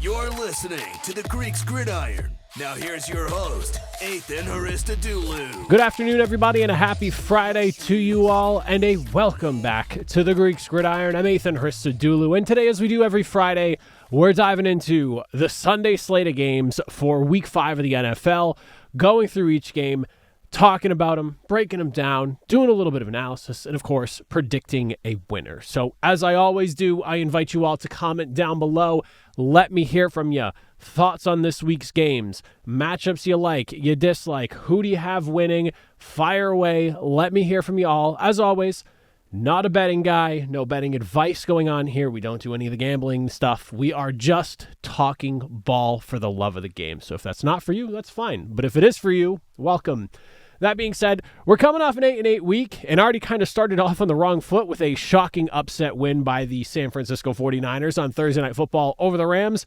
You're listening to the Greeks Gridiron. Now here's your host, Ethan Haristadoulou. Good afternoon, everybody, and a happy Friday to you all, and a welcome back to the Greeks Gridiron. I'm Ethan Haristadoulou, and today, as we do every Friday, we're diving into the Sunday slate of games for Week 5 of the NFL, going through each game, talking about them, breaking them down, doing a little bit of analysis, and of course, predicting a winner. So as I always do, I invite you all to comment down below. Let me hear from you. Thoughts on this week's games, matchups you like, you dislike, who do you have winning? Fire away. Let me hear from you all. As always, not a betting guy, no betting advice going on here. We don't do any of the gambling stuff. We are just talking ball for the love of the game. So if that's not for you, that's fine. But if it is for you, welcome. That being said, we're coming off an 8-8 week and already kind of started off on the wrong foot with a shocking upset win by the San Francisco 49ers on Thursday Night Football over the Rams.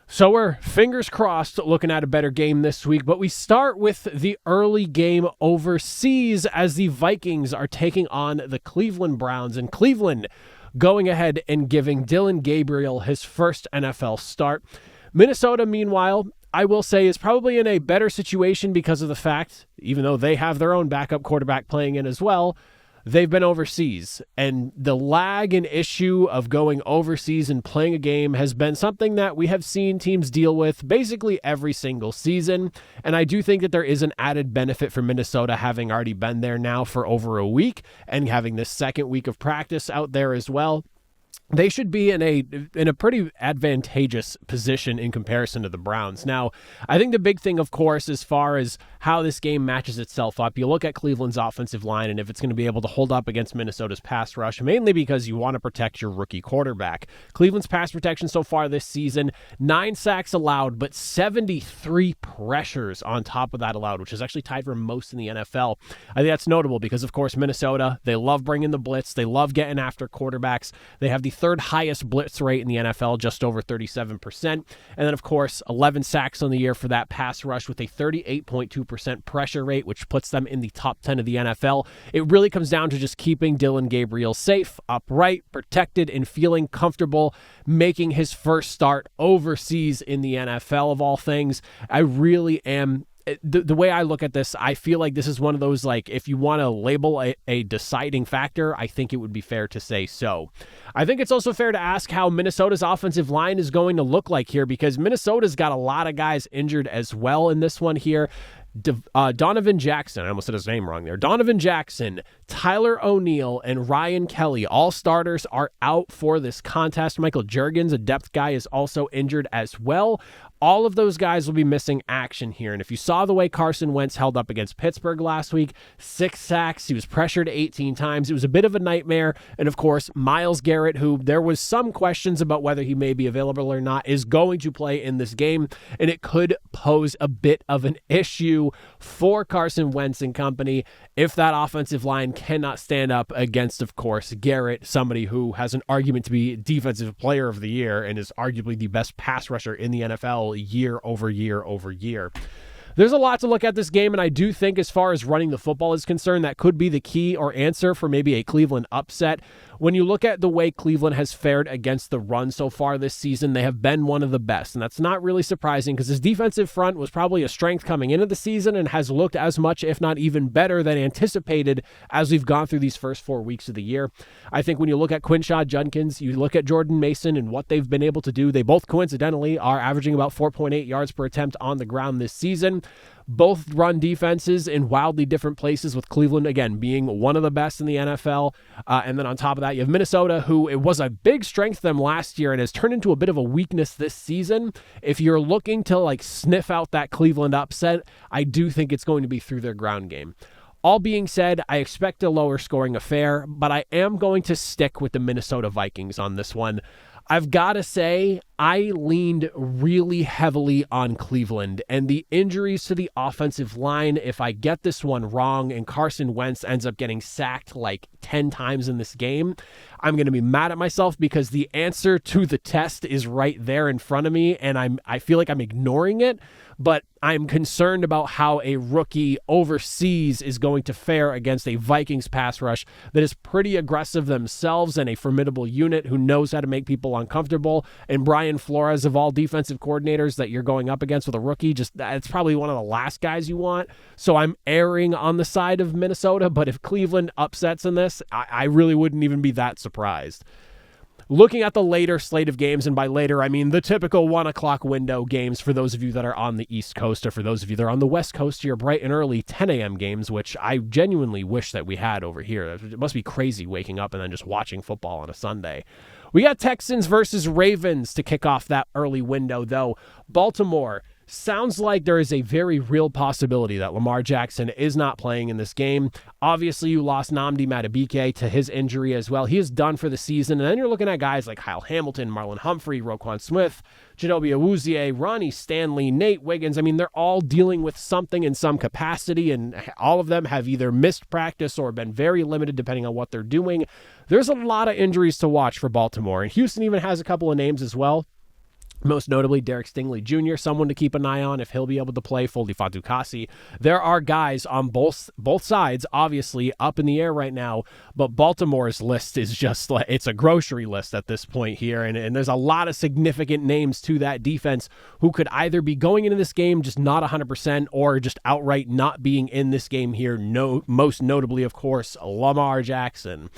So we're fingers crossed looking at a better game this week, but we start with the early game overseas as the Vikings are taking on the Cleveland Browns, and Cleveland going ahead and giving Dillon Gabriel his first NFL start. Minnesota, meanwhile, I will say is probably in a better situation because of the fact, even though they have their own backup quarterback playing in as well, they've been overseas, and the lag and issue of going overseas and playing a game has been something that we have seen teams deal with basically every single season, and I do think that there is an added benefit for Minnesota having already been there now for over a week and having this second week of practice out there as well. They should be in a pretty advantageous position in comparison to the Browns. Now, I think the big thing, of course, as far as how this game matches itself up, you look at Cleveland's offensive line and if it's going to be able to hold up against Minnesota's pass rush, mainly because you want to protect your rookie quarterback. Cleveland's pass protection so far this season, 9 sacks allowed, but 73 pressures on top of that allowed, which is actually tied for most in the NFL. I think that's notable because, of course, Minnesota, they love bringing the blitz. They love getting after quarterbacks. They have the third highest blitz rate in the NFL, just over 37%. And then, of course, 11 sacks on the year for that pass rush with a 38.2% pressure rate, which puts them in the top 10 of the NFL. It really comes down to just keeping Dillon Gabriel safe, upright, protected, and feeling comfortable making his first start overseas in the NFL of all things. I really am. The way I look at this, I feel like this is one of those, like, if you want to label a deciding factor, I think it would be fair to say so. I think it's also fair to ask how Minnesota's offensive line is going to look like here, because Minnesota's got a lot of guys injured as well in this one here. Donovan Jackson, I almost said his name wrong there. Donovan Jackson, Tyler O'Neill, and Ryan Kelly, all starters, are out for this contest. Michael Juergens, a depth guy, is also injured as well. All of those guys will be missing action here. And if you saw the way Carson Wentz held up against Pittsburgh last week, 6 sacks, he was pressured 18 times. It was a bit of a nightmare. And of course, Myles Garrett, who there was some questions about whether he may be available or not, is going to play in this game. And it could pose a bit of an issue for Carson Wentz and company if that offensive line cannot stand up against, of course, Garrett, somebody who has an argument to be Defensive Player of the Year and is arguably the best pass rusher in the NFL year over year over year. There's a lot to look at this game, and I do think as far as running the football is concerned, that could be the key or answer for maybe a Cleveland upset. When you look at the way Cleveland has fared against the run so far this season, they have been one of the best, and that's not really surprising because his defensive front was probably a strength coming into the season and has looked as much, if not even better than anticipated as we've gone through these first 4 weeks of the year. I think when you look at Quinshad Judkins, you look at Jordan Mason and what they've been able to do, they both coincidentally are averaging about 4.8 yards per attempt on the ground this season. Both run defenses in wildly different places, with Cleveland, again, being one of the best in the NFL. And then on top of that, you have Minnesota, who it was a big strength to them last year and has turned into a bit of a weakness this season. If you're looking to sniff out that Cleveland upset, I do think it's going to be through their ground game. All being said, I expect a lower scoring affair, but I am going to stick with the Minnesota Vikings on this one. I've got to say, I leaned really heavily on Cleveland, and the injuries to the offensive line, if I get this one wrong and Carson Wentz ends up getting sacked like 10 times in this game, I'm going to be mad at myself because the answer to the test is right there in front of me, and I feel like I'm ignoring it. But I'm concerned about how a rookie overseas is going to fare against a Vikings pass rush that is pretty aggressive themselves and a formidable unit who knows how to make people uncomfortable. And Brian Flores, of all defensive coordinators that you're going up against with a rookie, it's probably one of the last guys you want. So I'm erring on the side of Minnesota, but if Cleveland upsets in this, I really wouldn't even be that surprised. Looking at the later slate of games, and by later, I mean the typical 1 o'clock window games for those of you that are on the East Coast, or for those of you that are on the West Coast, your bright and early 10 a.m. games, which I genuinely wish that we had over here. It must be crazy waking up and then just watching football on a Sunday. We got Texans versus Ravens to kick off that early window, though. Baltimore. Sounds like there is a very real possibility that Lamar Jackson is not playing in this game. Obviously, you lost Nnamdi Madubuike to his injury as well. He is done for the season. And then you're looking at guys like Kyle Hamilton, Marlon Humphrey, Roquan Smith, Chidobe Awuzie, Ronnie Stanley, Nate Wiggins. I mean, they're all dealing with something in some capacity, and all of them have either missed practice or been very limited depending on what they're doing. There's a lot of injuries to watch for Baltimore, and Houston even has a couple of names as well. Most notably, Derek Stingley Jr., someone to keep an eye on if he'll be able to play. Foldy Fatukasi. There are guys on both sides, obviously, up in the air right now, but Baltimore's list is just like, it's a grocery list at this point here, and there's a lot of significant names to that defense who could either be going into this game just not 100% or just outright not being in this game here. No, most notably, of course, Lamar Jackson.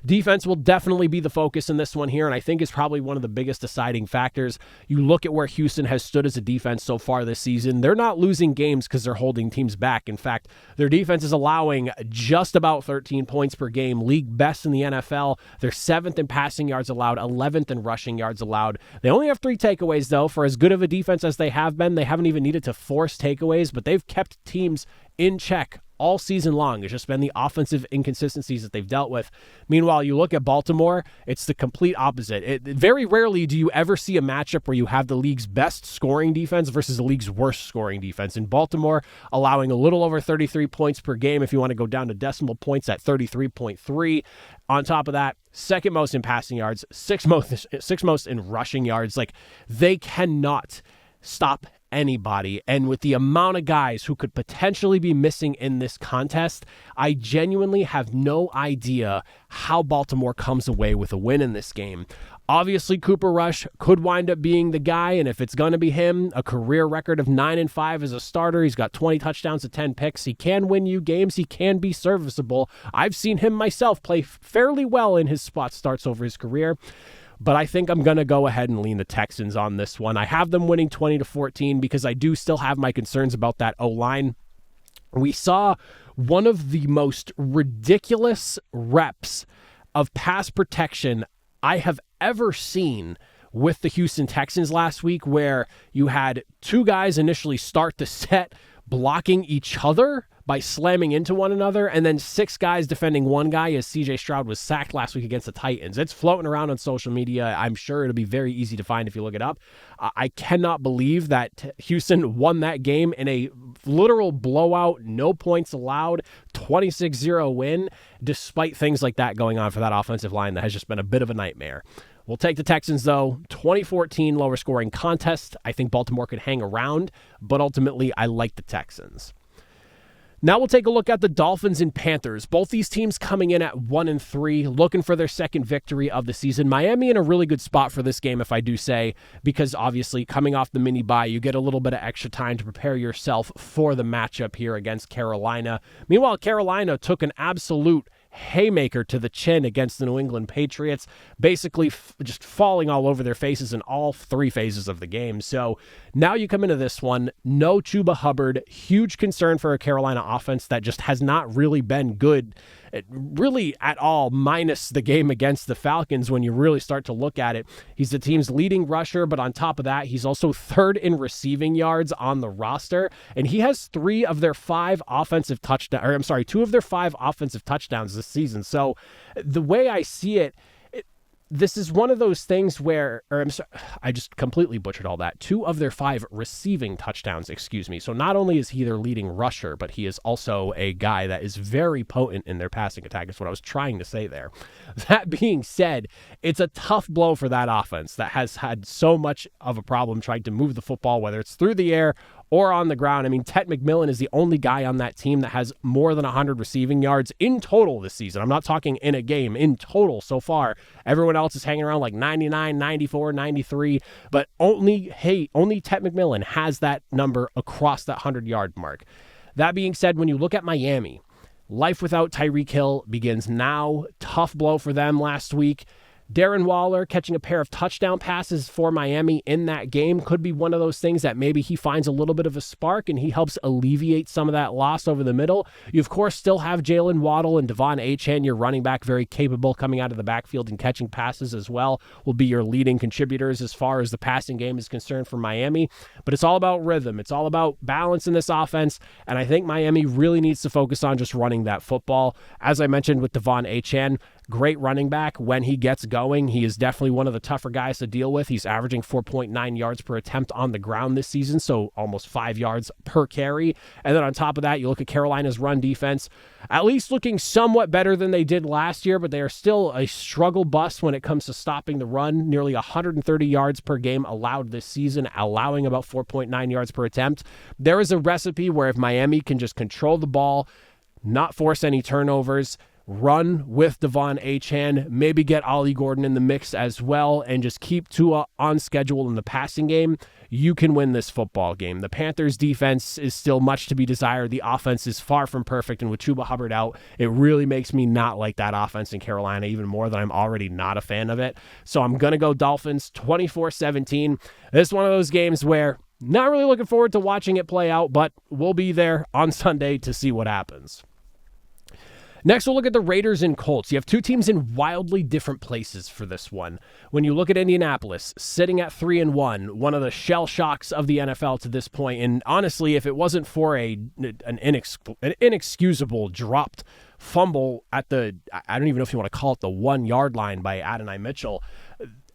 Defense will definitely be the focus in this one here, and I think is probably one of the biggest deciding factors. You look at where Houston has stood as a defense so far this season. They're not losing games because they're holding teams back. In fact, their defense is allowing just about 13 points per game, league best in the NFL. They're 7th in passing yards allowed, 11th in rushing yards allowed. They only have 3 takeaways, though. For as good of a defense as they have been, they haven't even needed to force takeaways, but they've kept teams in check all season long. It's just been the offensive inconsistencies that they've dealt with. Meanwhile, you look at Baltimore, it's the complete opposite. Very rarely do you ever see a matchup where you have the league's best scoring defense versus the league's worst scoring defense. In Baltimore, allowing a little over 33 points per game, if you want to go down to decimal points, at 33.3. On top of that, 2nd most in passing yards, 6th most in rushing yards. Like, they cannot stop anybody. And with the amount of guys who could potentially be missing in this contest, I genuinely have no idea how Baltimore comes away with a win in this game. Obviously, Cooper Rush could wind up being the guy, and if it's going to be him, a career record of 9-5 as a starter. He's got 20 touchdowns to 10 picks. He can win you games. He can be serviceable. I've seen him myself play fairly well in his spot starts over his career. But I think I'm going to go ahead and lean the Texans on this one. I have them winning 20-14 because I do still have my concerns about that O-line. We saw one of the most ridiculous reps of pass protection I have ever seen with the Houston Texans last week, where you had 2 guys initially start the set blocking each other by slamming into one another, and then 6 guys defending one guy as CJ Stroud was sacked last week against the Titans. It's floating around on social media. I'm sure it'll be very easy to find if you look it up. I cannot believe that Houston won that game in a literal blowout, no points allowed, 26-0 win, despite things like that going on for that offensive line that has just been a bit of a nightmare. We'll take the Texans, though. 2014 lower scoring contest. I think Baltimore could hang around, but ultimately I like the Texans. Now we'll take a look at the Dolphins and Panthers. Both these teams coming in at 1-3, looking for their 2nd victory of the season. Miami in a really good spot for this game, if I do say, because obviously coming off the mini bye, you get a little bit of extra time to prepare yourself for the matchup here against Carolina. Meanwhile, Carolina took an absolute haymaker to the chin against the New England Patriots, basically just falling all over their faces in all 3 phases of the game. So now you come into this one, no Chuba Hubbard, huge concern for a Carolina offense that just has not really been good really at all, minus the game against the Falcons. When you really start to look at it, he's the team's leading rusher, but on top of that, he's also 3rd in receiving yards on the roster, and he has 2 of their 5 offensive touchdowns this season. So the way I see it, this is one of those things where, I just completely butchered all that. 2 of their 5 receiving touchdowns, So not only is he their leading rusher, but he is also a guy that is very potent in their passing attack. That's what I was trying to say there. That being said, it's a tough blow for that offense that has had so much of a problem trying to move the football, whether it's through the air or on the ground. I mean, Ted McMillan is the only guy on that team that has more than 100 receiving yards in total this season. I'm not talking in a game, in total so far. Everyone else is hanging around like 99, 94, 93, but only Ted McMillan has that number across that 100-yard mark. That being said, when you look at Miami, life without Tyreek Hill begins now. Tough blow for them last week. Darren Waller catching a pair of touchdown passes for Miami in that game could be one of those things that maybe he finds a little bit of a spark and he helps alleviate some of that loss over the middle. You, of course, still have Jalen Waddle and Devon Achane, your running back, very capable coming out of the backfield and catching passes as well, will be your leading contributors as far as the passing game is concerned for Miami. But it's all about rhythm. It's all about balance in this offense, and I think Miami really needs to focus on just running that football. As I mentioned with Devon Achane, great running back when he gets going. He is definitely one of the tougher guys to deal with. He's averaging 4.9 yards per attempt on the ground this season, so almost 5 yards per carry. And then on top of that, you look at Carolina's run defense, at least looking somewhat better than they did last year, but they are still a struggle bus when it comes to stopping the run. Nearly 130 yards per game allowed this season, allowing about 4.9 yards per attempt. There is a recipe where if Miami can just control the ball, not force any turnovers, run with Devon Achane, maybe get Ollie Gordon in the mix as well, and just keep Tua on schedule in the passing game, you can win this football game. The Panthers' defense is still much to be desired. The offense is far from perfect, and with Chuba Hubbard out, it really makes me not like that offense in Carolina even more than I'm already not a fan of it. So I'm going to go Dolphins 24-17. This is one of those games where not really looking forward to watching it play out, but we'll be there on Sunday to see what happens. Next, we'll look at the Raiders and Colts. You have two teams in wildly different places for this one. When you look at Indianapolis, sitting at 3-1, one of the shell shocks of the NFL to this point, and honestly, if it wasn't for an inexcusable dropped fumble at the, I don't even know if you want to call it the 1-yard line by Adonai Mitchell,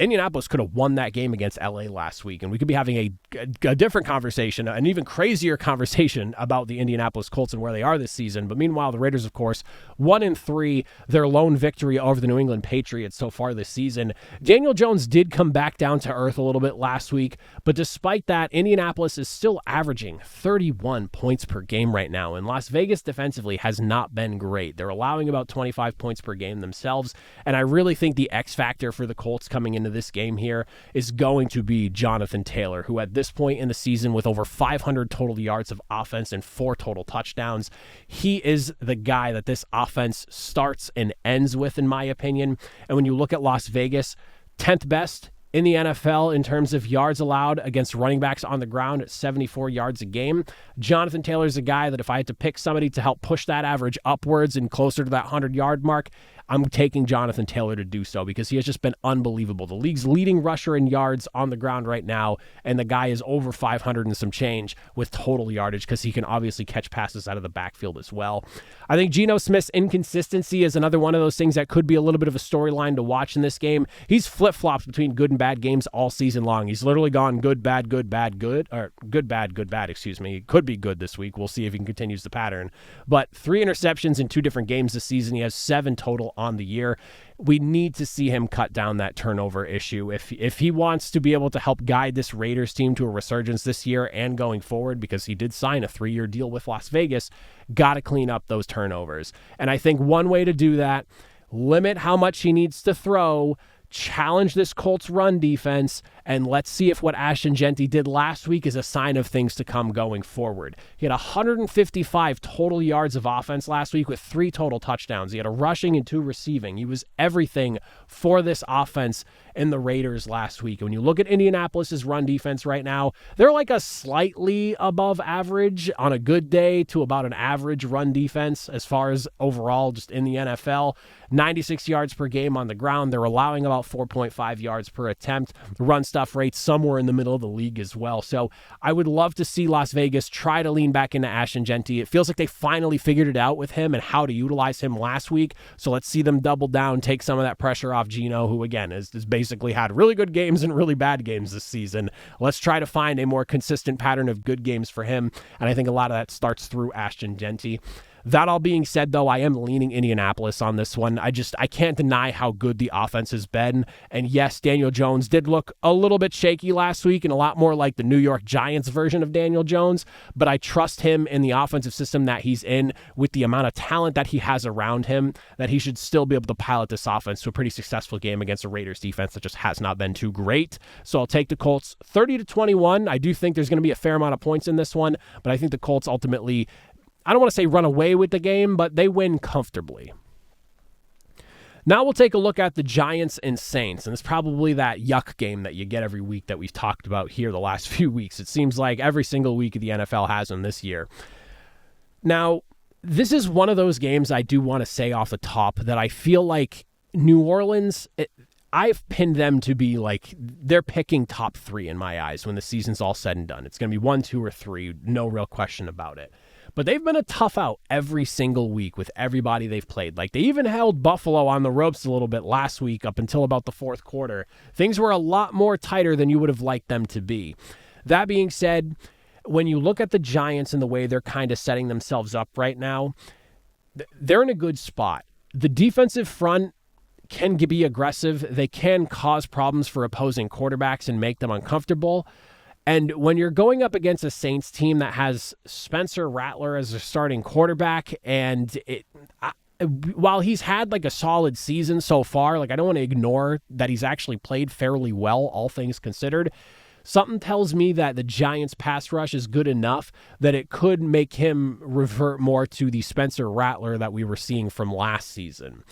Indianapolis could have won that game against LA last week, and we could be having a different conversation, an even crazier conversation about the Indianapolis Colts and where they are this season. But meanwhile, the Raiders, of course, 1-3, their lone victory over the New England Patriots so far this season. Daniel Jones did come back down to earth a little bit last week, but despite that, Indianapolis is still averaging 31 points per game right now, and Las Vegas defensively has not been great. They're allowing about 25 points per game themselves, and I really think the X factor for the Colts coming into this game here is going to be Jonathan Taylor, who at this point in the season with over 500 total yards of offense and 4 total touchdowns, he is the guy that this offense starts and ends with, in my opinion. And when you look at Las Vegas, 10th best in the NFL in terms of yards allowed against running backs on the ground at 74 yards a game. Jonathan Taylor's a guy that if I had to pick somebody to help push that average upwards and closer to that 100-yard mark, I'm taking Jonathan Taylor to do so because he has just been unbelievable. The league's leading rusher in yards on the ground right now, and the guy is over 500 and some change with total yardage because he can obviously catch passes out of the backfield as well. I think Geno Smith's inconsistency is another one of those things that could be a little bit of a storyline to watch in this game. He's flip-flopped between good and bad games all season long. He's literally gone good, bad, good, bad, good, or good, bad, good, bad, excuse me. He could be good this week. We'll see if he continues the pattern. But 3 interceptions in 2 different games this season. He has 7 total on the year. We need to see him cut down that turnover issue. If he wants to be able to help guide this Raiders team to a resurgence this year and going forward, because he did sign a 3-year deal with Las Vegas, got to clean up those turnovers. And I think one way to do that, limit how much he needs to throw, challenge this Colts run defense, and let's see if what Ashton Jeanty did last week is a sign of things to come going forward. He had 155 total yards of offense last week with 3 total touchdowns. He had a rushing and 2 receiving. He was everything for this offense in the Raiders last week. And when you look at Indianapolis's run defense right now, they're like a slightly above average on a good day to about an average run defense as far as overall just in the NFL. 96 yards per game on the ground. They're allowing about 4.5 yards per attempt. The run stuff rate somewhere in the middle of the league as well. So I would love to see Las Vegas try to lean back into Ashton Jeanty. It feels like they finally figured it out with him and how to utilize him last week. So let's see them double down, take some of that pressure off Geno, who again has basically had really good games and really bad games this season. Let's try to find a more consistent pattern of good games for him. And I think a lot of that starts through Ashton Jeanty. That all being said, though, I am leaning Indianapolis on this one. I can't deny how good the offense has been. And yes, Daniel Jones did look a little bit shaky last week and a lot more like the New York Giants version of Daniel Jones, but I trust him in the offensive system that he's in with the amount of talent that he has around him, that he should still be able to pilot this offense to a pretty successful game against a Raiders defense that just has not been too great. So I'll take the Colts 30-21. I do think there's going to be a fair amount of points in this one, but I think the Colts ultimately, I don't want to say run away with the game, but they win comfortably. Now we'll take a look at the Giants and Saints, and it's probably that yuck game that you get every week that we've talked about here the last few weeks. It seems like every single week the NFL has them this year. Now, this is one of those games I do want to say off the top that I feel like New Orleans, I've pinned them to be like, they're picking top 3 in my eyes when the season's all said and done. It's going to be 1, 2, or 3, no real question about it. But they've been a tough out every single week with everybody they've played. Like, they even held Buffalo on the ropes a little bit last week up until about the fourth quarter. Things were a lot more tighter than you would have liked them to be. That being said, when you look at the Giants and the way they're kind of setting themselves up right now, they're in a good spot. The defensive front can be aggressive. They can cause problems for opposing quarterbacks and make them uncomfortable. And when you're going up against a Saints team that has Spencer Rattler as a starting quarterback, and while he's had like a solid season so far, like I don't want to ignore that he's actually played fairly well, all things considered. Something tells me that the Giants' pass rush is good enough that it could make him revert more to the Spencer Rattler that we were seeing from last season.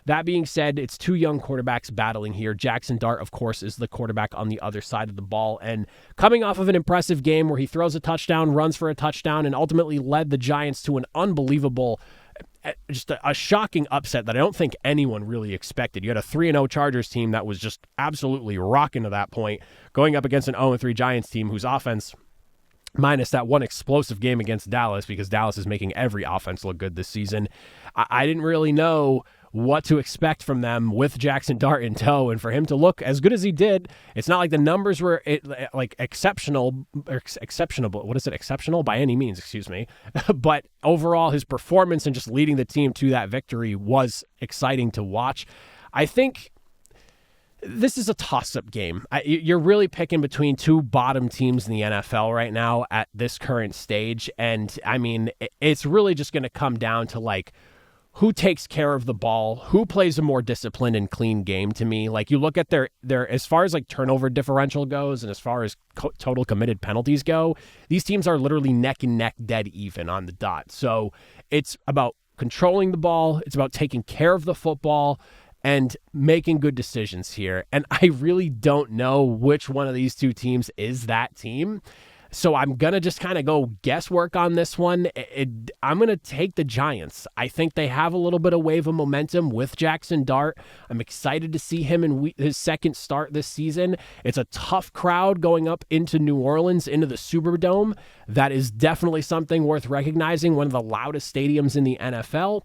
That being said, it's 2 young quarterbacks battling here. Jackson Dart, of course, is the quarterback on the other side of the ball. And coming off of an impressive game where he throws a touchdown, runs for a touchdown, and ultimately led the Giants to an unbelievable, just a shocking upset that I don't think anyone really expected. You had a 3-0 Chargers team that was just absolutely rocking to that point, going up against an 0-3 Giants team whose offense, minus that one explosive game against Dallas, because Dallas is making every offense look good this season. I didn't really know what to expect from them with Jackson Dart in tow, and for him to look as good as he did, it's not like the numbers were exceptional by any means, excuse me, but overall his performance and just leading the team to that victory was exciting to watch. I think this is a toss-up game. You're really picking between 2 bottom teams in the NFL right now at this current stage, and I mean, it's really just going to come down to like, who takes care of the ball, who plays a more disciplined and clean game to me. Like, you look at their as far as like turnover differential goes and as far as total committed penalties go, these teams are literally neck and neck, dead even on the dot. So it's about controlling the ball. It's about taking care of the football and making good decisions here. And I really don't know which one of these 2 teams is that team. So I'm going to just kind of go guesswork on this one. I'm going to take the Giants. I think they have a little bit of wave of momentum with Jackson Dart. I'm excited to see him in his second start this season. It's a tough crowd going up into New Orleans, into the Superdome. That is definitely something worth recognizing, one of the loudest stadiums in the NFL.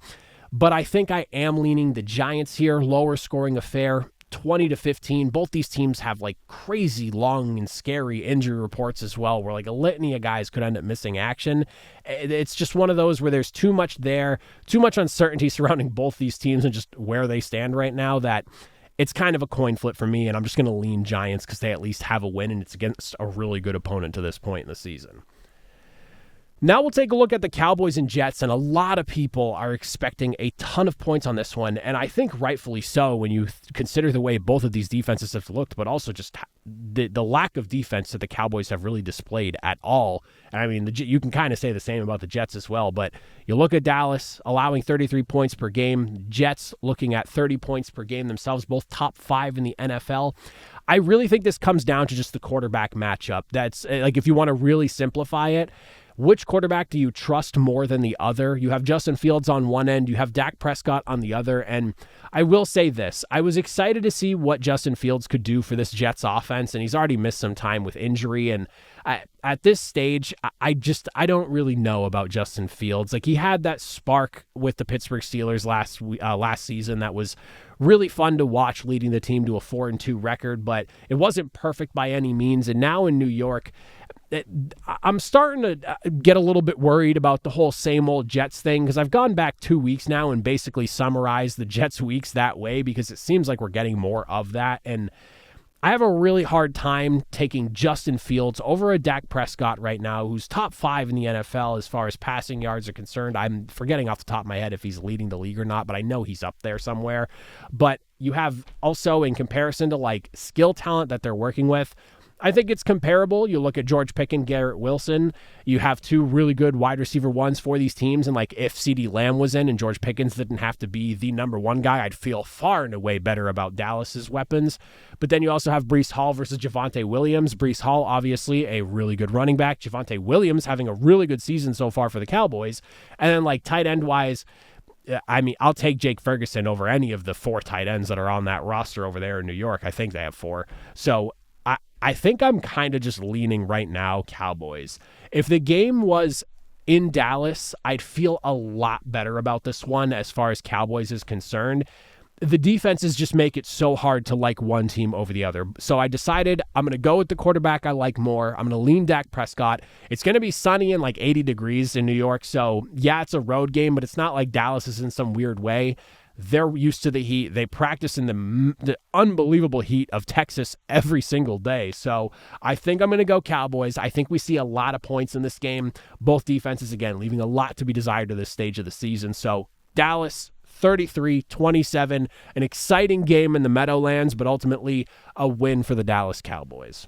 But I think I am leaning the Giants here, lower scoring affair. 20-15. Both these teams have like crazy long and scary injury reports as well, where like a litany of guys could end up missing action. It's just one of those where there's too much there, too much uncertainty surrounding both these teams and just where they stand right now, that it's kind of a coin flip for me, and I'm just going to lean Giants because they at least have a win and it's against a really good opponent to this point in the season. Now we'll take a look at the Cowboys and Jets, and a lot of people are expecting a ton of points on this one, and I think rightfully so when you consider the way both of these defenses have looked, but also just the lack of defense that the Cowboys have really displayed at all. And I mean, you can kind of say the same about the Jets as well, but you look at Dallas allowing 33 points per game, Jets looking at 30 points per game themselves, both top 5 in the NFL. I really think this comes down to just the quarterback matchup. That's like, if you want to really simplify it, which quarterback do you trust more than the other? You have Justin Fields on one end, you have Dak Prescott on the other, and I will say this. I was excited to see what Justin Fields could do for this Jets offense, and he's already missed some time with injury, and at this stage, I don't really know about Justin Fields. Like, he had that spark with the Pittsburgh Steelers last season that was really fun to watch, leading the team to a 4-2 record, but it wasn't perfect by any means, and now in New York, I'm starting to get a little bit worried about the whole same old Jets thing, because I've gone back 2 weeks now and basically summarized the Jets weeks that way, because it seems like we're getting more of that. And I have a really hard time taking Justin Fields over a Dak Prescott right now, who's top 5 in the NFL as far as passing yards are concerned. I'm forgetting off the top of my head if he's leading the league or not, but I know he's up there somewhere. But you have also, in comparison to like skill talent that they're working with, I think it's comparable. You look at George Pickens, Garrett Wilson. You have 2 really good wide receiver ones for these teams. And like if CeeDee Lamb was in and George Pickens didn't have to be the number 1 guy, I'd feel far and away better about Dallas's weapons. But then you also have Breece Hall versus Javonte Williams. Breece Hall, obviously a really good running back. Javonte Williams having a really good season so far for the Cowboys. And then like tight end wise, I mean, I'll take Jake Ferguson over any of the 4 tight ends that are on that roster over there in New York. I think they have 4. So I think I'm kind of just leaning right now Cowboys. If the game was in Dallas, I'd feel a lot better about this one as far as Cowboys is concerned. The defenses just make it so hard to like one team over the other. So I decided I'm going to go with the quarterback I like more. I'm going to lean Dak Prescott. It's going to be sunny and like 80 degrees in New York. So yeah, it's a road game, but it's not like Dallas is in some weird way. They're used to the heat. They practice in the unbelievable heat of Texas every single day. So I think I'm going to go Cowboys. I think we see a lot of points in this game. Both defenses, again, leaving a lot to be desired to this stage of the season. So Dallas, 33-27, an exciting game in the Meadowlands, but ultimately a win for the Dallas Cowboys.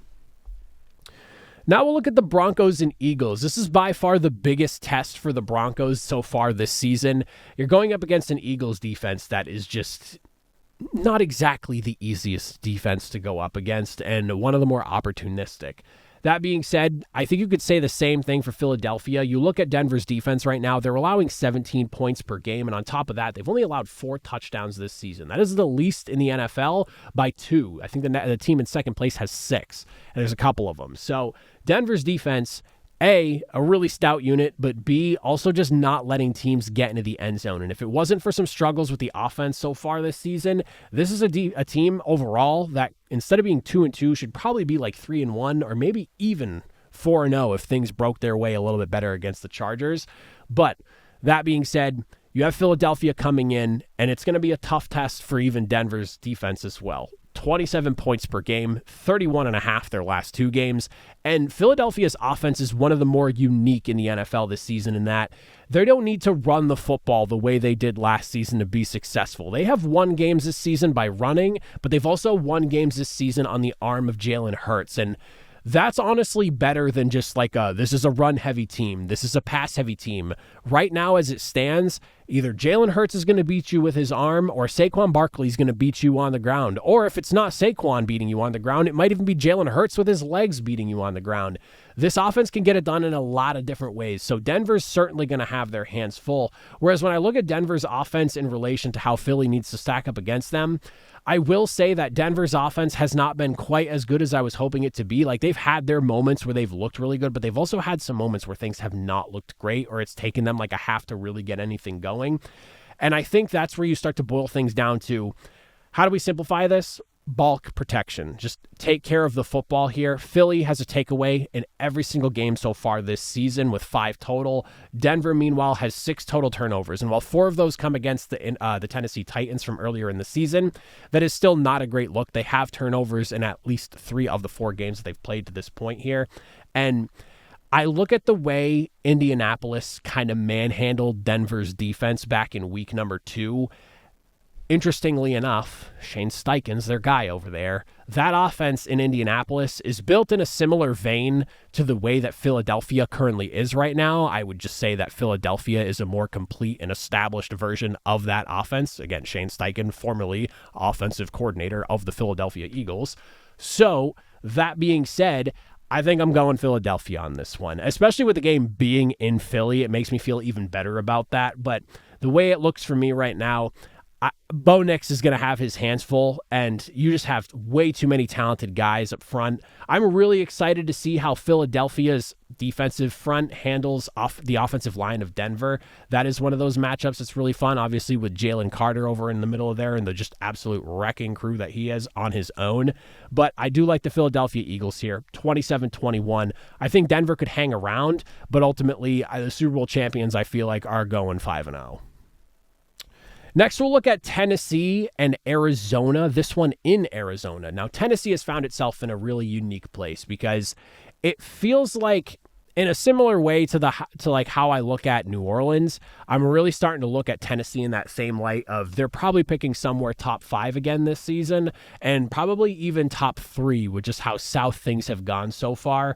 Now we'll look at the Broncos and Eagles. This is by far the biggest test for the Broncos so far this season. You're going up against an Eagles defense that is just not exactly the easiest defense to go up against, and one of the more opportunistic. That being said, I think you could say the same thing for Philadelphia. You look at Denver's defense right now, they're allowing 17 points per game, and on top of that, they've only allowed 4 touchdowns this season. That is the least in the NFL by 2. I think the team in second place has 6, and there's a couple of them. So Denver's defense, A, a really stout unit, but B, also just not letting teams get into the end zone. And if it wasn't for some struggles with the offense so far this season, this is a team overall that instead of being 2-2 should probably be like 3-1 or maybe even 4-0 if things broke their way a little bit better against the Chargers. But that being said, you have Philadelphia coming in, and it's going to be a tough test for even Denver's defense as well. 27 points per game, 31.5 their last 2 games. And Philadelphia's offense is one of the more unique in the NFL this season in that they don't need to run the football the way they did last season to be successful. They have won games this season by running, but they've also won games this season on the arm of Jalen Hurts. And that's honestly better than just like this is a run-heavy team, this is a pass-heavy team. Right now, as it stands, either Jalen Hurts is going to beat you with his arm or Saquon Barkley is going to beat you on the ground. Or if it's not Saquon beating you on the ground, it might even be Jalen Hurts with his legs beating you on the ground. This offense can get it done in a lot of different ways. So Denver's certainly going to have their hands full. Whereas when I look at Denver's offense in relation to how Philly needs to stack up against them, I will say that Denver's offense has not been quite as good as I was hoping it to be. Like, they've had their moments where they've looked really good, but they've also had some moments where things have not looked great, or it's taken them like a half to really get anything going. And I think that's where you start to boil things down to, how do we simplify this? Bulk protection. Just take care of the football here. Philly has a takeaway in every single game so far this season with 5 total. Denver, meanwhile, has 6 total turnovers. And while 4 of those come against the Tennessee Titans from earlier in the season, that is still not a great look. They have turnovers in at least 3 of the 4 games that they've played to this point here. And I look at the way Indianapolis kind of manhandled Denver's defense back in week number 2. Interestingly enough, Shane Steichen's their guy over there. That offense in Indianapolis is built in a similar vein to the way that Philadelphia currently is right now. I would just say that Philadelphia is a more complete and established version of that offense. Again, Shane Steichen, formerly offensive coordinator of the Philadelphia Eagles. So, that being said, I think I'm going Philadelphia on this one, especially with the game being in Philly. It makes me feel even better about that. But the way it looks for me right now, Bo Nix is going to have his hands full, and you just have way too many talented guys up front. I'm really excited to see how Philadelphia's defensive front handles off the offensive line of Denver. That is one of those matchups that's really fun, obviously with Jalen Carter over in the middle of there and the just absolute wrecking crew that he has on his own. But I do like the Philadelphia Eagles here, 27-21. I think Denver could hang around, but ultimately the Super Bowl champions, I feel like, are going 5-0. Next, we'll look at Tennessee and Arizona, this one in Arizona. Now, Tennessee has found itself in a really unique place because it feels like, in a similar way to like how I look at New Orleans, I'm really starting to look at Tennessee in that same light of they're probably picking somewhere top 5 again this season and probably even top 3 with just how south things have gone so far.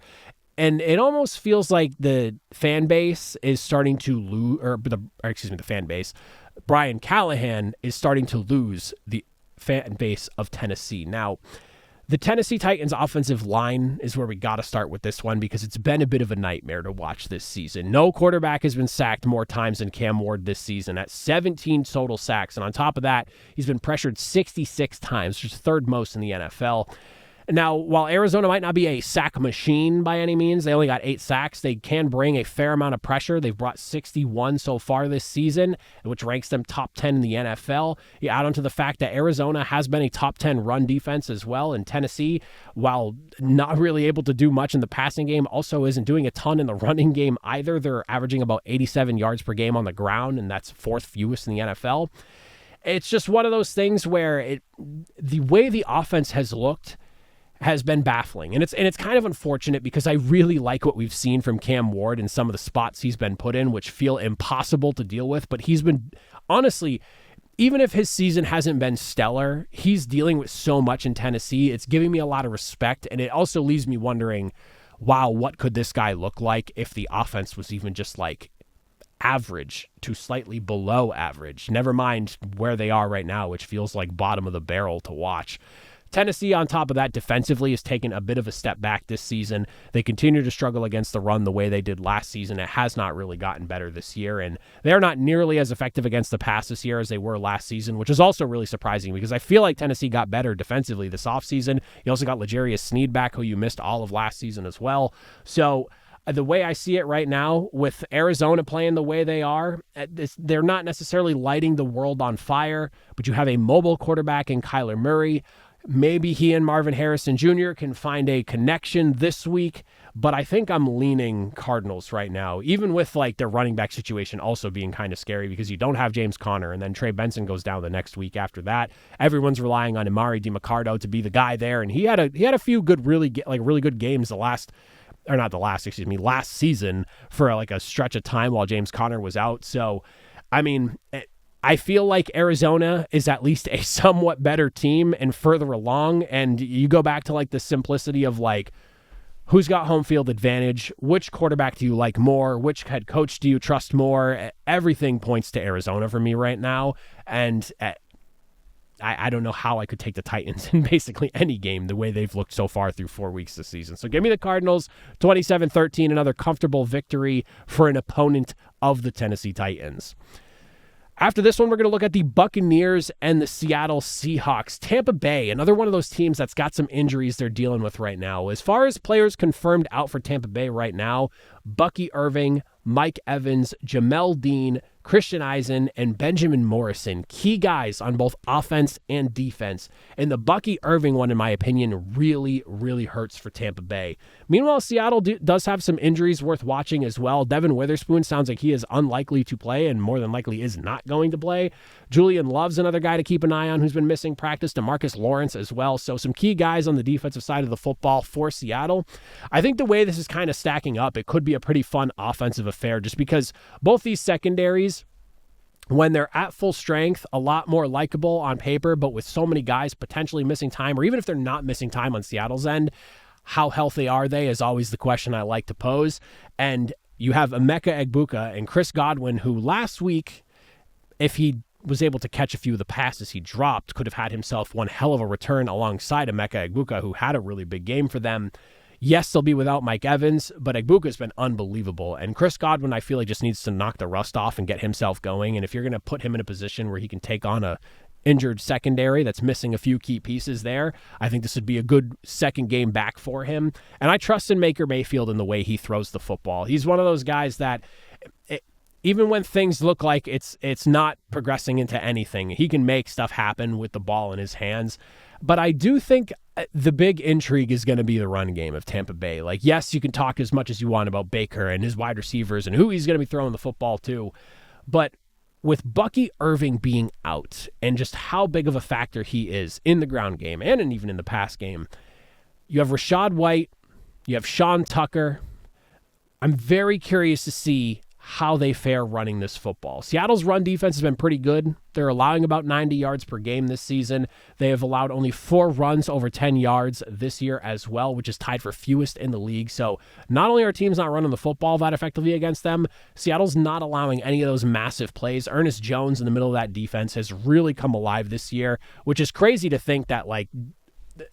And it almost feels like the fan base is starting to lose, the fan base, Brian Callahan is starting to lose the fan base of Tennessee. Now, the Tennessee Titans offensive line is where we got to start with this one because it's been a bit of a nightmare to watch this season. No quarterback has been sacked more times than Cam Ward this season at 17 total sacks. And on top of that, he's been pressured 66 times, which is third most in the NFL. Now, while Arizona might not be a sack machine by any means, they only got 8 sacks. They can bring a fair amount of pressure. They've brought 61 so far this season, which ranks them top 10 in the NFL. You add on to the fact that Arizona has been a top 10 run defense as well, and Tennessee, while not really able to do much in the passing game, also isn't doing a ton in the running game either. They're averaging about 87 yards per game on the ground, and that's 4th fewest in the NFL. It's just one of those things where the way the offense has looked has been baffling. And it's kind of unfortunate because I really like what we've seen from Cam Ward and some of the spots he's been put in, which feel impossible to deal with. But he's been, honestly, even if his season hasn't been stellar, he's dealing with so much in Tennessee. It's giving me a lot of respect. And it also leaves me wondering, wow, what could this guy look like if the offense was even just like average to slightly below average? Never mind where they are right now, which feels like bottom of the barrel to watch. Tennessee, on top of that, defensively has taken a bit of a step back this season. They continue to struggle against the run the way they did last season. It has not really gotten better this year, and they're not nearly as effective against the pass this year as they were last season, which is also really surprising because I feel like Tennessee got better defensively this offseason. You also got L'Jarius Sneed back, who you missed all of last season as well. So the way I see it right now, with Arizona playing the way they are, they're not necessarily lighting the world on fire, but you have a mobile quarterback in Kyler Murray. Maybe he and Marvin Harrison Jr. can find a connection this week, but I think I'm leaning Cardinals right now, even with like their running back situation also being kind of scary because you don't have James Conner, and then Trey Benson goes down the next week after that. Everyone's relying on Amari DiMarcado to be the guy there, and he had a few good, really good games last season for like a stretch of time while James Conner was out. So, I mean, I feel like Arizona is at least a somewhat better team and further along. And you go back to like the simplicity of like, who's got home field advantage? Which quarterback do you like more? Which head coach do you trust more? Everything points to Arizona for me right now. And I don't know how I could take the Titans in basically any game the way they've looked so far through 4 weeks this season. So give me the Cardinals, 27-13, another comfortable victory for an opponent of the Tennessee Titans. After this one, we're going to look at the Buccaneers and the Seattle Seahawks. Tampa Bay, another one of those teams that's got some injuries they're dealing with right now. As far as players confirmed out for Tampa Bay right now, Bucky Irving, Mike Evans, Jamel Dean, Christian Eisen, and Benjamin Morrison, key guys on both offense and defense. And the Bucky Irving one, in my opinion, really, really hurts for Tampa Bay. Meanwhile, Seattle does have some injuries worth watching as well. Devin Witherspoon sounds like he is unlikely to play and more than likely is not going to play. Julian Love's another guy to keep an eye on who's been missing practice. DeMarcus Lawrence as well. So some key guys on the defensive side of the football for Seattle. I think the way this is kind of stacking up, it could be a pretty fun offensive affair just because both these secondaries, when they're at full strength, a lot more likable on paper, but with so many guys potentially missing time, or even if they're not missing time on Seattle's end, how healthy are they is always the question I like to pose. And you have Emeka Egbuka and Chris Godwin, who last week, if he was able to catch a few of the passes he dropped, could have had himself one hell of a return alongside Emeka Egbuka, who had a really big game for them. Yes, they'll be without Mike Evans, but Egbuka's been unbelievable. And Chris Godwin, I feel like, just needs to knock the rust off and get himself going. And if you're going to put him in a position where he can take on a injured secondary that's missing a few key pieces there, I think this would be a good second game back for him. And I trust in Baker Mayfield in the way he throws the football. He's one of those guys that even when things look like it's not progressing into anything, he can make stuff happen with the ball in his hands. But I do think the big intrigue is going to be the run game of Tampa Bay. Like, yes, you can talk as much as you want about Baker and his wide receivers and who he's going to be throwing the football to, but with Bucky Irving being out and just how big of a factor he is in the ground game and even in the pass game, you have Rachaad White, you have Sean Tucker. I'm very curious to see how they fare running this football. Seattle's run defense has been pretty good. They're allowing about 90 yards per game this season. They have allowed only 4 runs over 10 yards this year as well, which is tied for fewest in the league. So not only are teams not running the football that effectively against them, Seattle's not allowing any of those massive plays. Ernest Jones in the middle of that defense has really come alive this year, which is crazy to think that, like,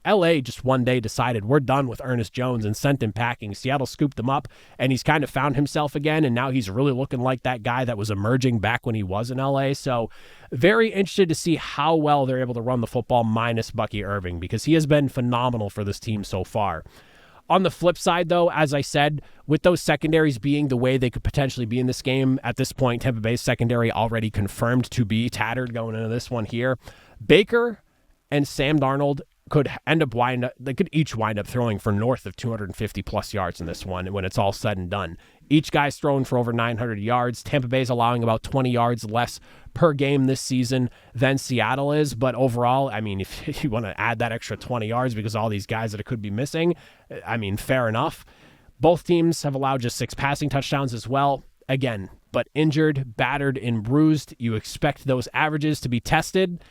LA just one day decided we're done with Ernest Jones and sent him packing. Seattle scooped him up, and he's kind of found himself again, and now he's really looking like that guy that was emerging back when he was in LA. So very interested to see how well they're able to run the football minus Bucky Irving, because he has been phenomenal for this team so far. On the flip side, though, as I said, with those secondaries being the way they could potentially be in this game, at this point, Tampa Bay's secondary already confirmed to be tattered going into this one here. Baker and Sam Darnold could each wind up throwing for north of 250 plus yards in this one when it's all said and done. Each guy's throwing for over 900 yards. Tampa Bay's allowing about 20 yards less per game this season than Seattle is. But overall, I mean, if you want to add that extra 20 yards because all these guys that it could be missing, I mean, fair enough. Both teams have allowed just 6 passing touchdowns as well. Again, but injured, battered, and bruised. You expect those averages to be tested.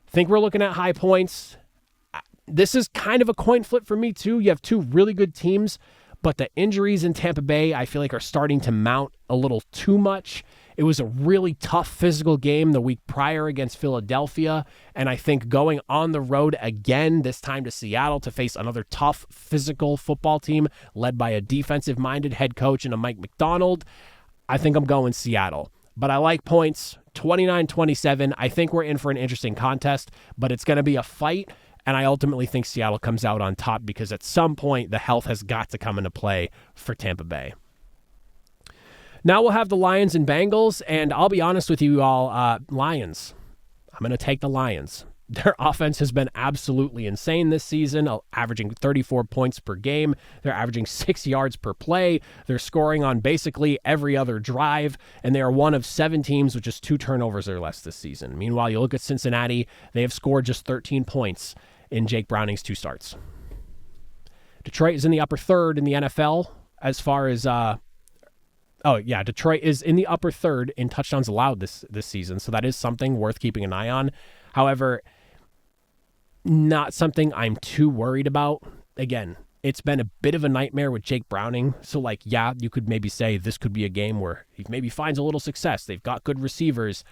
Think we're looking at high points. This is kind of a coin flip for me, too. You have 2 really good teams, but the injuries in Tampa Bay, I feel like, are starting to mount a little too much. It was a really tough physical game the week prior against Philadelphia, and I think going on the road again, this time to Seattle, to face another tough physical football team led by a defensive-minded head coach and a Mike Macdonald, I think I'm going Seattle. But I like points, 29-27. I think we're in for an interesting contest, but it's going to be a fight. And I ultimately think Seattle comes out on top because at some point the health has got to come into play for Tampa Bay. Now we'll have the Lions and Bengals, and I'll be honest with you all, Lions. I'm going to take the Lions. Their offense has been absolutely insane this season, averaging 34 points per game. They're averaging 6 yards per play. They're scoring on basically every other drive, and they are one of 7 teams with just 2 turnovers or less this season. Meanwhile, you look at Cincinnati, they have scored just 13 points in Jake Browning's 2 starts. Detroit is in the upper third in the NFL as far as Detroit is in the upper third in touchdowns allowed this season, so that is something worth keeping an eye on. However, not something I'm too worried about. Again, it's been a bit of a nightmare with Jake Browning, so you could maybe say this could be a game where he maybe finds a little success. They've got good receivers.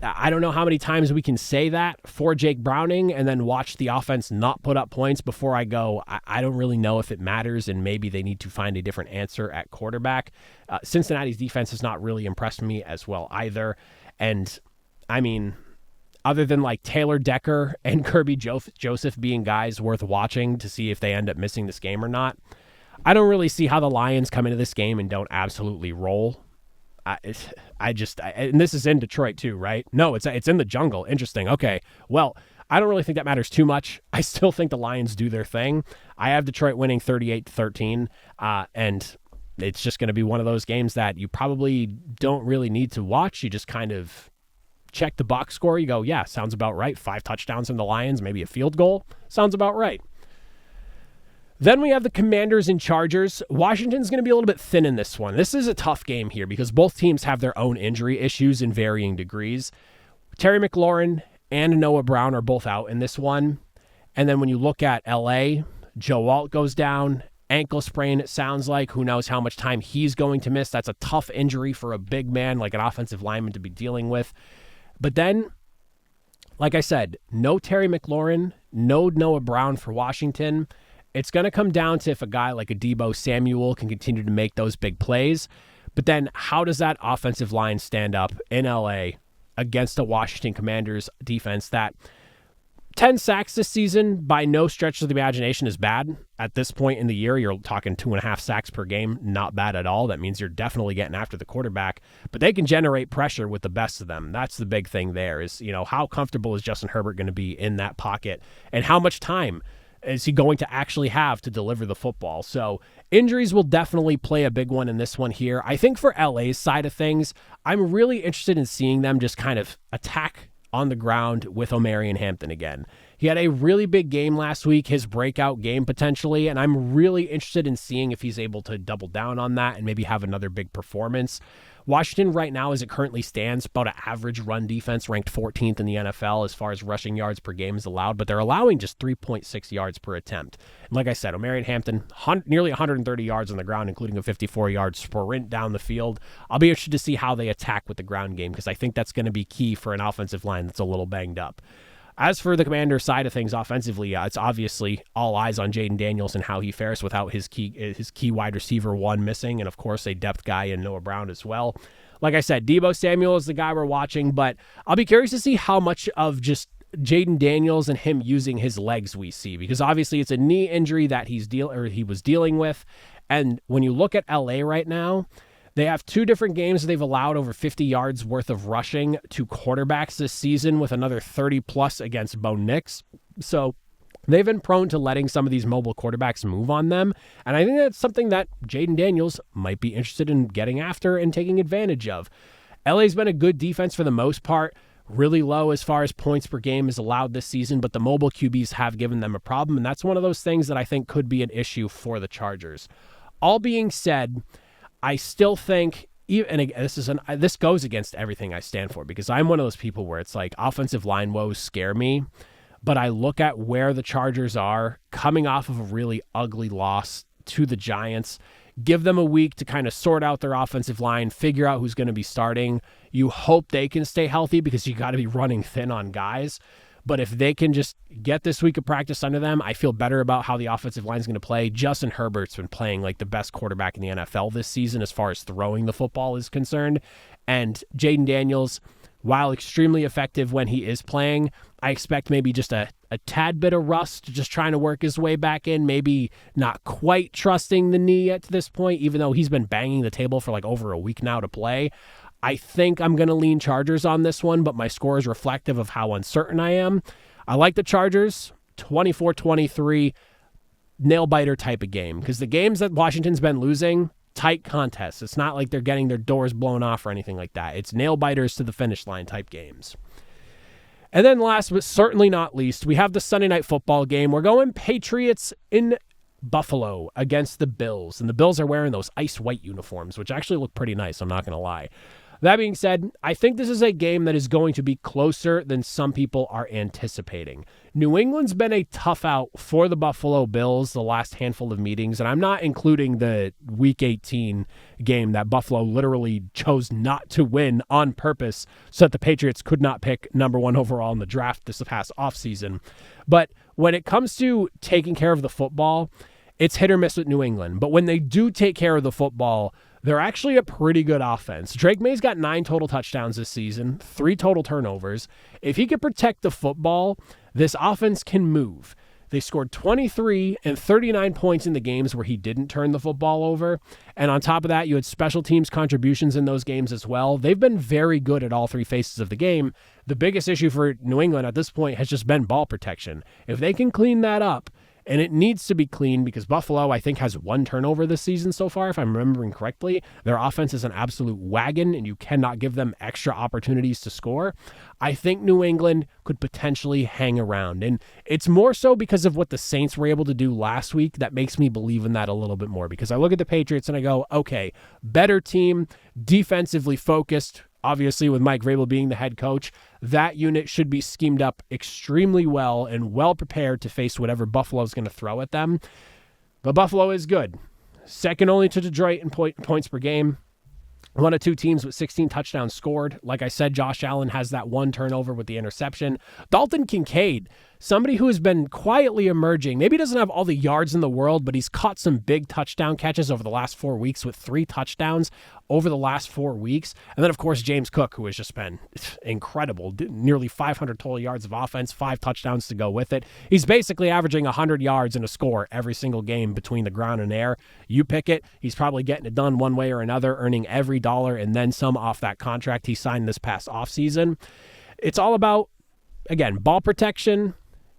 I don't know how many times we can say that for Jake Browning and then watch the offense not put up points before I go, I don't really know if it matters, and maybe they need to find a different answer at quarterback. Cincinnati's defense has not really impressed me as well either. And, I mean, other than Taylor Decker and Kirby Joseph being guys worth watching to see if they end up missing this game or not, I don't really see how the Lions come into this game and don't absolutely roll. And this is in Detroit too, right? No, it's in the jungle. Interesting. Okay. Well, I don't really think that matters too much. I still think the Lions do their thing. I have Detroit winning 38-13, and it's just going to be one of those games that you probably don't really need to watch. You just kind of check the box score. You go, yeah, sounds about right. 5 touchdowns from the Lions, maybe a field goal. Sounds about right. Then we have the Commanders and Chargers. Washington's going to be a little bit thin in this one. This is a tough game here because both teams have their own injury issues in varying degrees. Terry McLaurin and Noah Brown are both out in this one. And then when you look at LA, Joe Alt goes down, ankle sprain, it sounds like. Who knows how much time he's going to miss. That's a tough injury for a big man like an offensive lineman to be dealing with. But then, like I said, no Terry McLaurin, no Noah Brown for Washington. it's going to come down to if a guy like a Deebo Samuel can continue to make those big plays. But then how does that offensive line stand up in LA against the Washington Commanders defense that 10 sacks this season by no stretch of the imagination is bad. At this point in the year, you're talking 2.5 sacks per game. Not bad at all. That means you're definitely getting after the quarterback, but they can generate pressure with the best of them. That's the big thing there is, how comfortable is Justin Herbert going to be in that pocket and how much time is he going to actually have to deliver the football? So injuries will definitely play a big one in this one here. I think for LA's side of things, I'm really interested in seeing them just kind of attack on the ground with Omarion Hampton again. He had a really big game last week, his breakout game potentially, and I'm really interested in seeing if he's able to double down on that and maybe have another big performance. Washington right now, as it currently stands, about an average run defense, ranked 14th in the NFL as far as rushing yards per game is allowed, but they're allowing just 3.6 yards per attempt. And like I said, Omarion Hampton, nearly 130 yards on the ground, including a 54-yard sprint down the field. I'll be interested to see how they attack with the ground game because I think that's going to be key for an offensive line that's a little banged up. As for the Commanders side of things offensively, it's obviously all eyes on Jaden Daniels and how he fares without his key wide receiver one missing, and of course a depth guy in Noah Brown as well. Like I said, Deebo Samuel is the guy we're watching, but I'll be curious to see how much of just Jaden Daniels and him using his legs we see, because obviously it's a knee injury that he was dealing with, and when you look at LA right now, they have two different games they've allowed over 50 yards worth of rushing to quarterbacks this season with another 30-plus against Bo Nix. So they've been prone to letting some of these mobile quarterbacks move on them, and I think that's something that Jaden Daniels might be interested in getting after and taking advantage of. LA's been a good defense for the most part, really low as far as points per game is allowed this season, but the mobile QBs have given them a problem, and that's one of those things that I think could be an issue for the Chargers. All being said, I still think, and this goes against everything I stand for, because I'm one of those people where it's like offensive line woes scare me, but I look at where the Chargers are coming off of a really ugly loss to the Giants, give them a week to kind of sort out their offensive line, figure out who's going to be starting. You hope they can stay healthy because you got to be running thin on guys. But if they can just get this week of practice under them, I feel better about how the offensive line is going to play. Justin Herbert's been playing like the best quarterback in the NFL this season as far as throwing the football is concerned. And Jaden Daniels, while extremely effective when he is playing, I expect maybe just a tad bit of rust, just trying to work his way back in, maybe not quite trusting the knee at this point, even though he's been banging the table for like over a week now to play. I think I'm going to lean Chargers on this one, but my score is reflective of how uncertain I am. I like the Chargers, 24-23, nail-biter type of game, because the games that Washington's been losing, tight contests. It's not like they're getting their doors blown off or anything like that. It's nail-biters to the finish line type games. And then last but certainly not least, we have the Sunday Night Football game. We're going Patriots in Buffalo against the Bills, and the Bills are wearing those ice white uniforms, which actually look pretty nice, I'm not going to lie. That being said, I think this is a game that is going to be closer than some people are anticipating. New England's been a tough out for the Buffalo Bills the last handful of meetings, and I'm not including the Week 18 game that Buffalo literally chose not to win on purpose so that the Patriots could not pick number 1 overall in the draft this past offseason. But when it comes to taking care of the football, it's hit or miss with New England. But when they do take care of the football, they're actually a pretty good offense. Drake May's got 9 total touchdowns this season, 3 total turnovers. If he could protect the football, this offense can move. They scored 23 and 39 points in the games where he didn't turn the football over. And on top of that, you had special teams contributions in those games as well. They've been very good at all 3 phases of the game. The biggest issue for New England at this point has just been ball protection. If they can clean that up, and it needs to be clean because Buffalo, I think, has 1 turnover this season so far, if I'm remembering correctly. Their offense is an absolute wagon, and you cannot give them extra opportunities to score. I think New England could potentially hang around, and it's more so because of what the Saints were able to do last week that makes me believe in that a little bit more, because I look at the Patriots and I go, okay, better team, defensively focused, obviously with Mike Vrabel being the head coach. That unit should be schemed up extremely well and well prepared to face whatever Buffalo's going to throw at them. But Buffalo is good. Second only to Detroit in points per game. One of 2 teams with 16 touchdowns scored. Like I said, Josh Allen has that 1 turnover with the interception. Dalton Kincaid, somebody who has been quietly emerging. Maybe he doesn't have all the yards in the world, but he's caught some big touchdown catches over the last 4 weeks with 3 touchdowns over the last 4 weeks. And then, of course, James Cook, who has just been incredible, nearly 500 total yards of offense, 5 touchdowns to go with it. He's basically averaging 100 yards and a score every single game between the ground and air. You pick it. He's probably getting it done one way or another, earning every dollar and then some off that contract he signed this past offseason. It's all about, again, ball protection,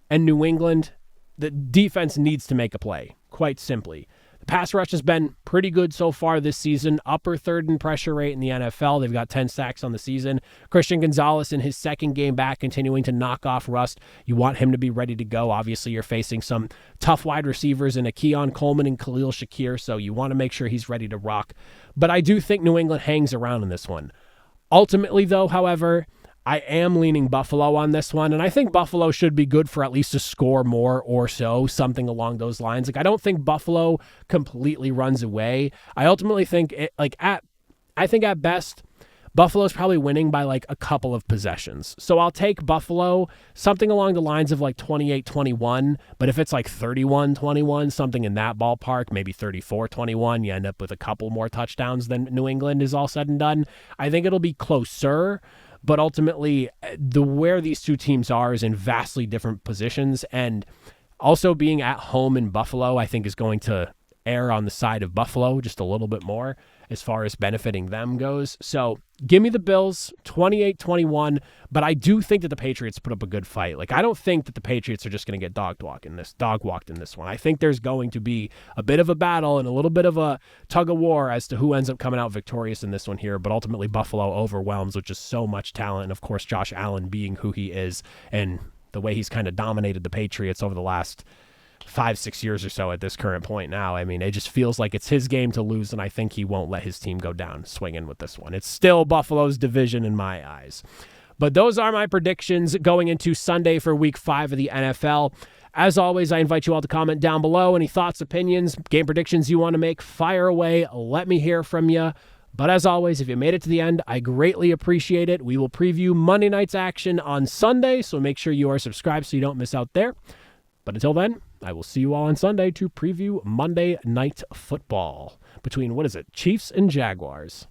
and New England, the defense needs to make a play, quite simply. The pass rush has been pretty good so far this season, upper third in pressure rate in the NFL. They've got 10 sacks on the season. Christian Gonzalez in his second game back, continuing to knock off rust. You want him to be ready to go. Obviously, you're facing some tough wide receivers in Keon Coleman and Khalil Shakir, so you want to make sure he's ready to rock. But I do think New England hangs around in this one. Ultimately, though, however, I am leaning Buffalo on this one, and I think Buffalo should be good for at least a score more or so, something along those lines. I don't think Buffalo completely runs away. I ultimately think, I think at best, Buffalo's probably winning by a couple of possessions. So I'll take Buffalo, something along the lines of 28-21, but if it's 31-21, something in that ballpark, maybe 34-21, you end up with a couple more touchdowns than New England is all said and done. I think it'll be closer. But ultimately, where these two teams are is in vastly different positions. And also being at home in Buffalo, I think, is going to err on the side of Buffalo just a little bit more as far as benefiting them goes. So give me the Bills, 28-21. But I do think that the Patriots put up a good fight. I don't think that the Patriots are just going to get dog walked in this one. I think there's going to be a bit of a battle and a little bit of a tug of war as to who ends up coming out victorious in this one here. But ultimately, Buffalo overwhelms with just so much talent. And of course, Josh Allen being who he is and the way he's kind of dominated the Patriots over the last 5-6 years or so at this current point now. I mean, it just feels like it's his game to lose, and I think he won't let his team go down swinging with this one. It's still Buffalo's division in my eyes. But those are my predictions going into Sunday for Week 5 of the NFL. As always, I invite you all to comment down below. Any thoughts, opinions, game predictions you want to make, fire away. Let me hear from you. But as always, if you made it to the end, I greatly appreciate it. We will preview Monday night's action on Sunday, so make sure you are subscribed so you don't miss out there. But until then, I will see you all on Sunday to preview Monday Night Football between, Chiefs and Jaguars.